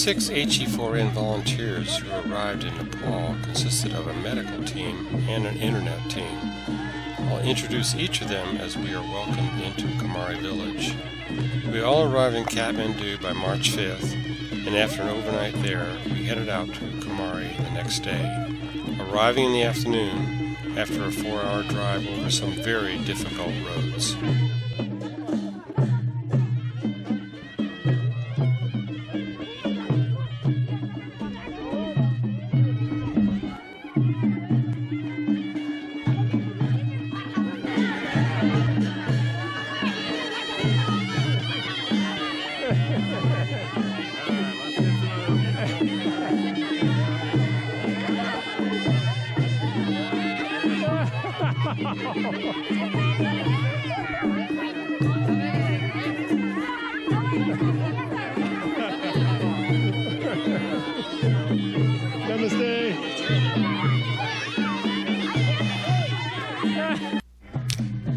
6 HE4N volunteers who arrived in Nepal consisted of a medical team and an internet team. I'll introduce each of them as we are welcomed into Kumari village. We all arrived in Kathmandu by March 5th, and after an overnight there, we headed out to Kumari the next day, arriving in the afternoon after a 4-hour drive over some very difficult roads.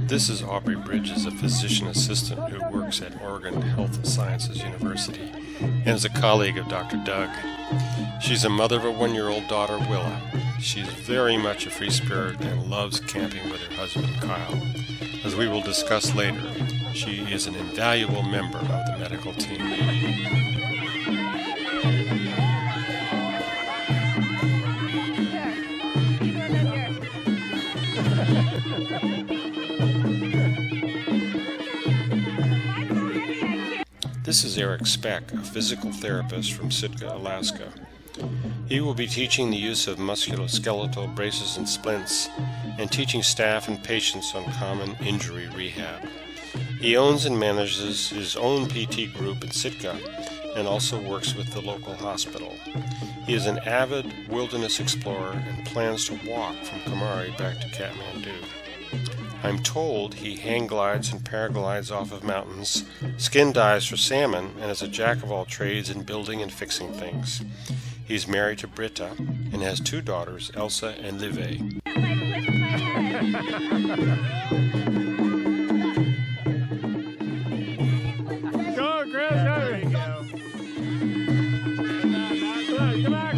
This is Aubrey Bridges, a physician assistant who works at Oregon Health Sciences University and is a colleague of Dr. Doug. She's a mother of a 1-year-old daughter, Willa. She's very much a free spirit and loves camping with her husband, Kyle. As we will discuss later, she is an invaluable member of the medical team. This is Eric Speck, a physical therapist from Sitka, Alaska. He will be teaching the use of musculoskeletal braces and splints and teaching staff and patients on common injury rehab. He owns and manages his own PT group in Sitka and also works with the local hospital. He is an avid wilderness explorer and plans to walk from Kumari back to Kathmandu. I'm told he hang glides and paraglides off of mountains, skin dives for salmon, and is a jack of all trades in building and fixing things. He's married to Britta and has 2 daughters, Elsa and Live. Go, Chris, there you go. Come on.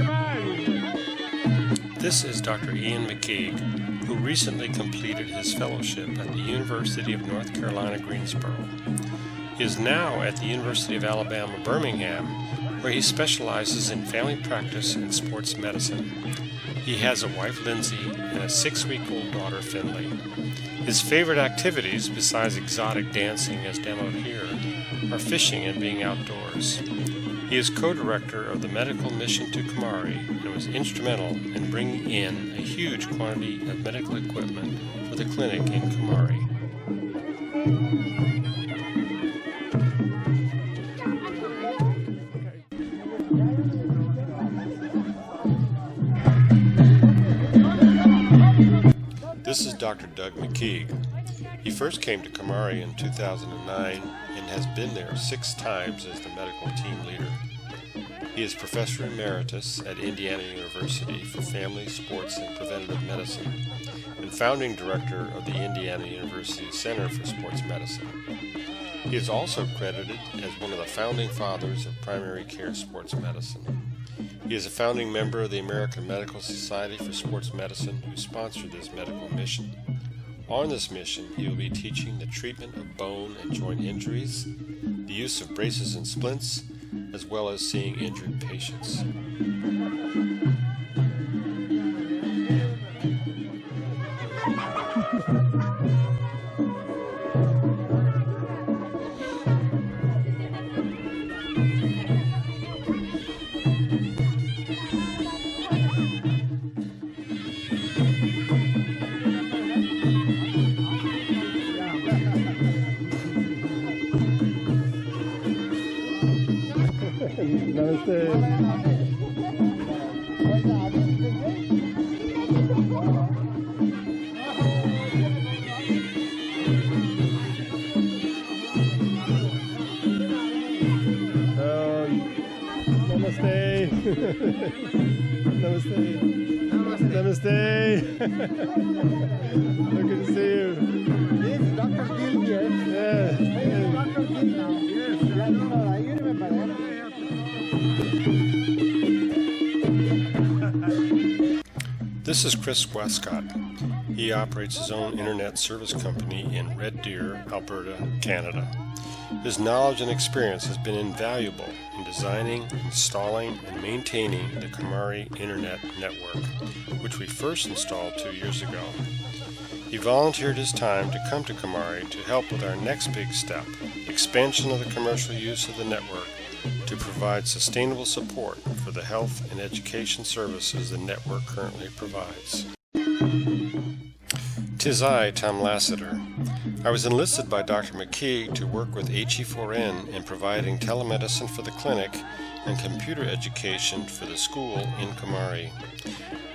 This is Dr. Ian McKeague, who recently completed his fellowship at the University of North Carolina, Greensboro. He is now at the University of Alabama, Birmingham, where he specializes in family practice and sports medicine. He has a wife, Lindsay, and a 6-week-old daughter, Finley. His favorite activities, besides exotic dancing as demoed here, are fishing and being outdoors. He is co-director of the medical mission to Kumari and was instrumental in bringing in a huge quantity of medical equipment for the clinic in Kumari. This is Dr. Doug McKeague. He first came to Kumari in 2009 and has been there 6 times as the medical team leader. He is Professor Emeritus at Indiana University for Family, Sports, and Preventative Medicine and founding director of the Indiana University Center for Sports Medicine. He is also credited as one of the founding fathers of primary care sports medicine. He is a founding member of the American Medical Society for Sports Medicine, who sponsored this medical mission. On this mission, he will be teaching the treatment of bone and joint injuries, the use of braces and splints, as well as seeing injured patients. Namaste. Namaste. Namaste. Good to see you. This is Dr. Gil here. Yeah. Dr. Gil now. Yes. You remember that? This is Chris Westcott. He operates his own internet service company in Red Deer, Alberta, Canada. His knowledge and experience has been invaluable in designing, installing, and maintaining the Kumari Internet Network, which we first installed 2 years ago. He volunteered his time to come to Kumari to help with our next big step, expansion of the commercial use of the network to provide sustainable support for the health and education services the network currently provides. 'Tis I, Tom Lassiter. I was enlisted by Dr. McKeague to work with HE4N in providing telemedicine for the clinic and computer education for the school in Kumari.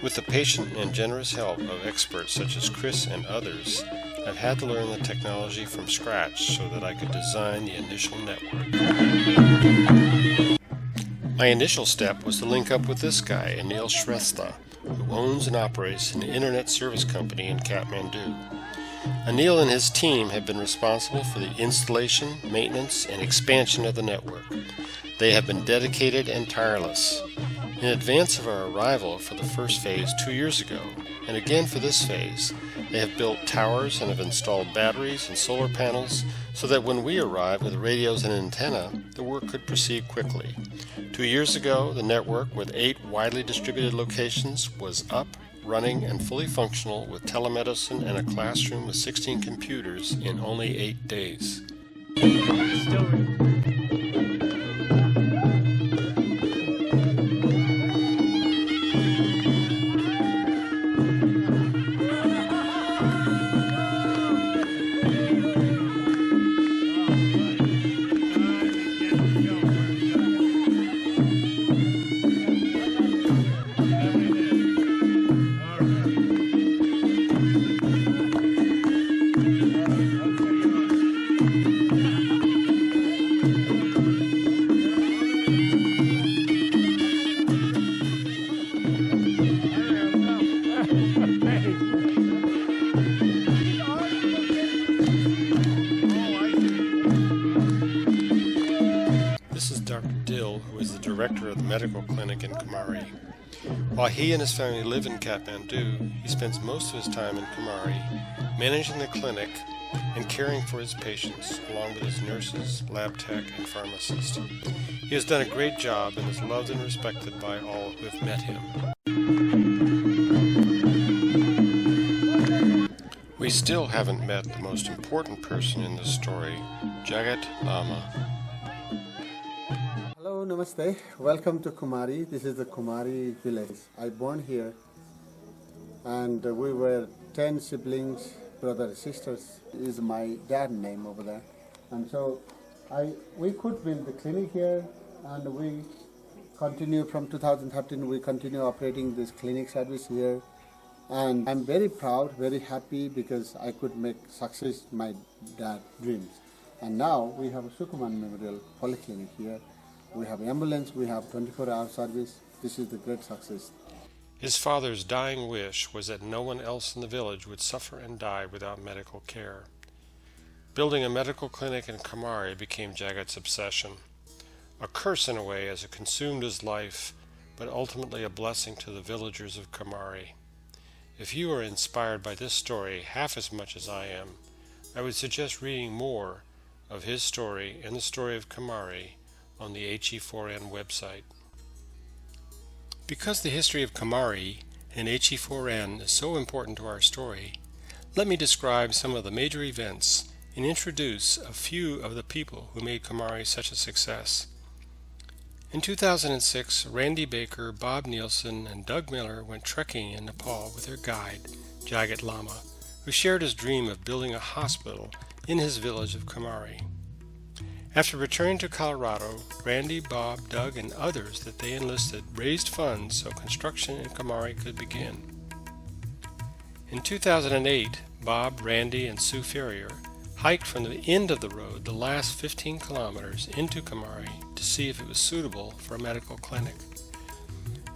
With the patient and generous help of experts such as Chris and others, I've had to learn the technology from scratch so that I could design the initial network. My initial step was to link up with this guy, Anil Shrestha, who owns and operates an internet service company in Kathmandu. Anil and his team have been responsible for the installation, maintenance, and expansion of the network. They have been dedicated and tireless. In advance of our arrival for the first phase 2 years ago, and again for this phase, they have built towers and have installed batteries and solar panels so that when we arrived with radios and antenna, the work could proceed quickly. 2 years ago, the network with 8 widely distributed locations was up, running, and fully functional with telemedicine and a classroom with 16 computers in only 8 days. Who is the director of the medical clinic in Kumari. While he and his family live in Kathmandu, he spends most of his time in Kumari, managing the clinic and caring for his patients, along with his nurses, lab tech, and pharmacists. He has done a great job and is loved and respected by all who have met him. We still haven't met the most important person in this story, Jagat Lama. Hello, namaste. Welcome to Kumari. This is the Kumari village. I born here, and we were 10 siblings, brothers, sisters. Is my dad's name over there, and so we could build the clinic here, and we continue from 2013. We continue operating this clinic service here, and I'm very proud, very happy because I could make success my dad's dreams. And now we have a Sukuman Memorial Polyclinic here. We have ambulance, we have 24-hour service. This is the great success. His father's dying wish was that no one else in the village would suffer and die without medical care. Building a medical clinic in Kumari became Jagat's obsession. A curse in a way as it consumed his life, but ultimately a blessing to the villagers of Kumari. If you are inspired by this story half as much as I am, I would suggest reading more of his story and the story of Kumari on the HE4N website. Because the history of Kumari and HE4N is so important to our story, let me describe some of the major events and introduce a few of the people who made Kumari such a success. In 2006, Randy Baker, Bob Nielsen, and Doug Miller went trekking in Nepal with their guide, Jagat Lama, who shared his dream of building a hospital in his village of Kumari. After returning to Colorado, Randy, Bob, Doug, and others that they enlisted raised funds so construction in Kumari could begin. In 2008, Bob, Randy, and Sue Ferrier hiked from the end of the road the last 15 kilometers into Kumari to see if it was suitable for a medical clinic.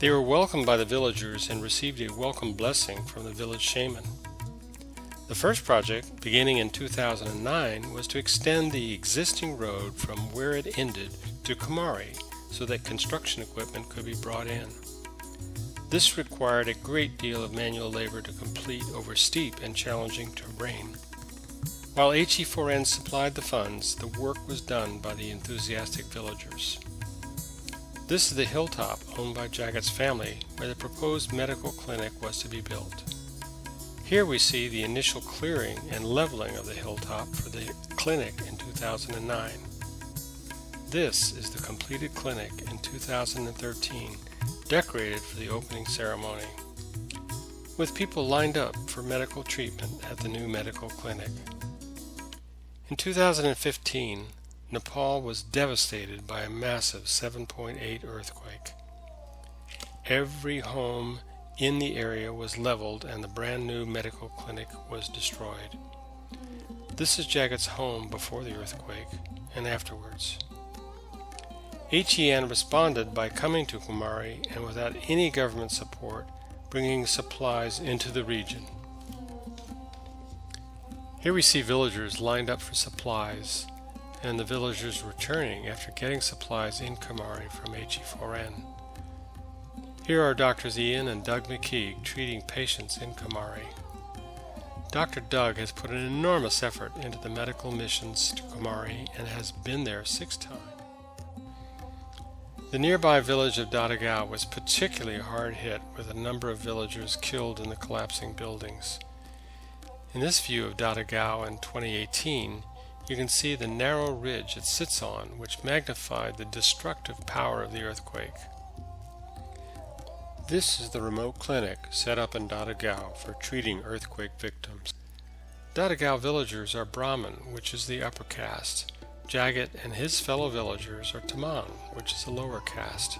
They were welcomed by the villagers and received a welcome blessing from the village shaman. The first project, beginning in 2009, was to extend the existing road from where it ended to Kumari so that construction equipment could be brought in. This required a great deal of manual labor to complete over steep and challenging terrain. While HE4N supplied the funds, the work was done by the enthusiastic villagers. This is the hilltop owned by Jagat's family, where the proposed medical clinic was to be built. Here we see the initial clearing and leveling of the hilltop for the clinic in 2009. This is the completed clinic in 2013, decorated for the opening ceremony, with people lined up for medical treatment at the new medical clinic. In 2015, Nepal was devastated by a massive 7.8 earthquake. Every home in the area was leveled and the brand new medical clinic was destroyed. This is Jagat's home before the earthquake and afterwards. HEN responded by coming to Kumari and without any government support, bringing supplies into the region. Here we see villagers lined up for supplies, and the villagers returning after getting supplies in Kumari from HE4N. Here are Drs. Ian and Doug McKeague treating patients in Kumari. Dr. Doug has put an enormous effort into the medical missions to Kumari and has been there 6 times. The nearby village of Dadagao was particularly hard hit, with a number of villagers killed in the collapsing buildings. In this view of Dadagao in 2018, you can see the narrow ridge it sits on, which magnified the destructive power of the earthquake. This is the remote clinic set up in Dadagao for treating earthquake victims. Dadagao villagers are Brahmin, which is the upper caste. Jagat and his fellow villagers are Taman, which is the lower caste.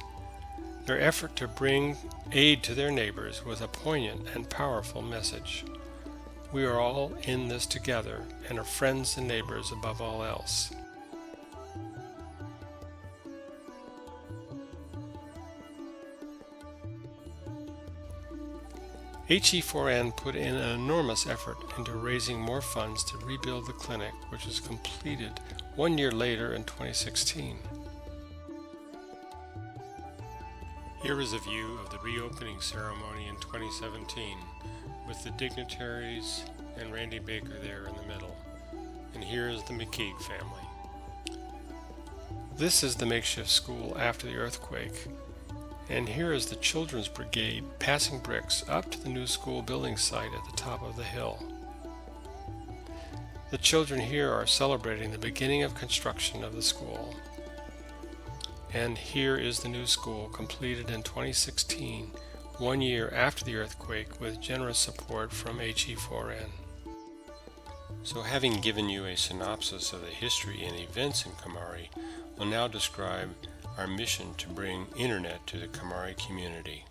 Their effort to bring aid to their neighbors was a poignant and powerful message. We are all in this together and are friends and neighbors above all else. HE4N put in an enormous effort into raising more funds to rebuild the clinic, which was completed 1 year later in 2016. Here is a view of the reopening ceremony in 2017, with the dignitaries and Randy Baker there in the middle. And here is the McKeague family. This is the makeshift school after the earthquake. And here is the Children's Brigade passing bricks up to the new school building site at the top of the hill. The children here are celebrating the beginning of construction of the school. And here is the new school, completed in 2016, 1 year after the earthquake, with generous support from HE4N. So, having given you a synopsis of the history and events in Kumari, we'll now describe our mission to bring internet to the Kumari community.